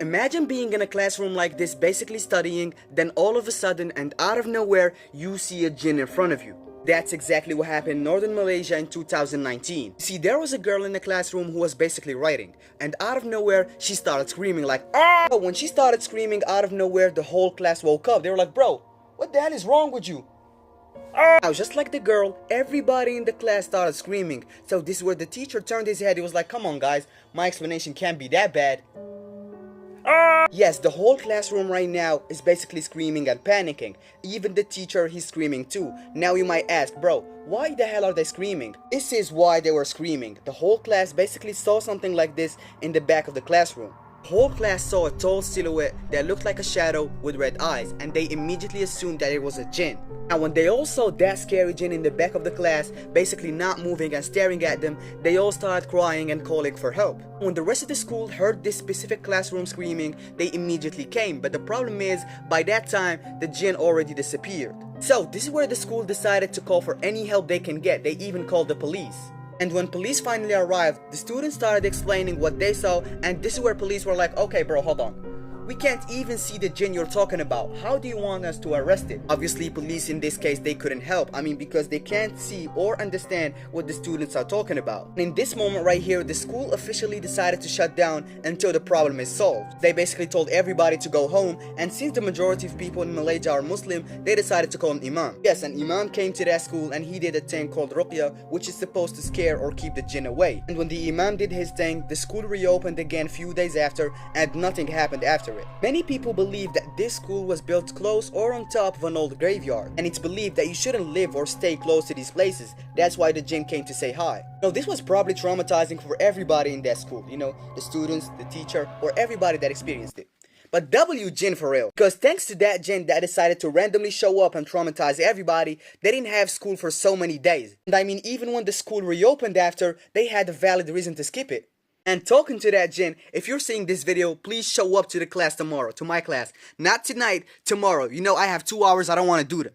Imagine being in a classroom like this, basically studying, then all of a sudden and out of nowhere, you see a jinn in front of you. That's exactly what happened in northern Malaysia in 2019. See, there was a girl in the classroom who was basically writing, and out of nowhere, she started screaming like, "Ah!" When she started screaming out of nowhere, the whole class woke up. They were like, "Bro, what the hell is wrong with you?" Now, just like the girl, everybody in the class started screaming. So this is where the teacher turned his head. He was like, "Come on, guys, my explanation can't be that bad." Yes, the whole classroom right now is basically screaming and panicking. Even the teacher, he's screaming too. Now you might ask, "Bro, why the hell are they screaming?" This is why they were screaming. The whole class basically saw something like this in the back of the classroom. The whole class saw a tall silhouette that looked like a shadow with red eyes, and they immediately assumed that it was a jinn. Now, when they all saw that scary jinn in the back of the class, basically not moving and staring at them, they all started crying and calling for help. When the rest of the school heard this specific classroom screaming, they immediately came, but the problem is, by that time, the jinn already disappeared. So, this is where the school decided to call for any help they can get. They even called the police. And when police finally arrived, the students started explaining what they saw, and this is where police were like, "Okay bro, hold on. We can't even see the jinn you're talking about. How do you want us to arrest it?" Obviously, police in this case, they couldn't help. Because they can't see or understand what the students are talking about. And in this moment right here, the school officially decided to shut down until the problem is solved. They basically told everybody to go home, and since the majority of people in Malaysia are Muslim, they decided to call an imam. Yes, an imam came to that school and he did a thing called ruqya, which is supposed to scare or keep the jinn away. And when the imam did his thing, the school reopened again few days after, and nothing happened after it. Many people believe that this school was built close or on top of an old graveyard, and it's believed that you shouldn't live or stay close to these places. That's why the jinn came to say hi. Now, this was probably traumatizing for everybody in that school, the students, the teacher, or everybody that experienced it. But W jinn for real. Because thanks to that jinn that decided to randomly show up and traumatize everybody, they didn't have school for so many days. And even when the school reopened after, they had a valid reason to skip it. And talking to that jinn, if you're seeing this video, please show up to the class tomorrow, to my class. Not tonight, tomorrow. I have 2 hours, I don't want to do that.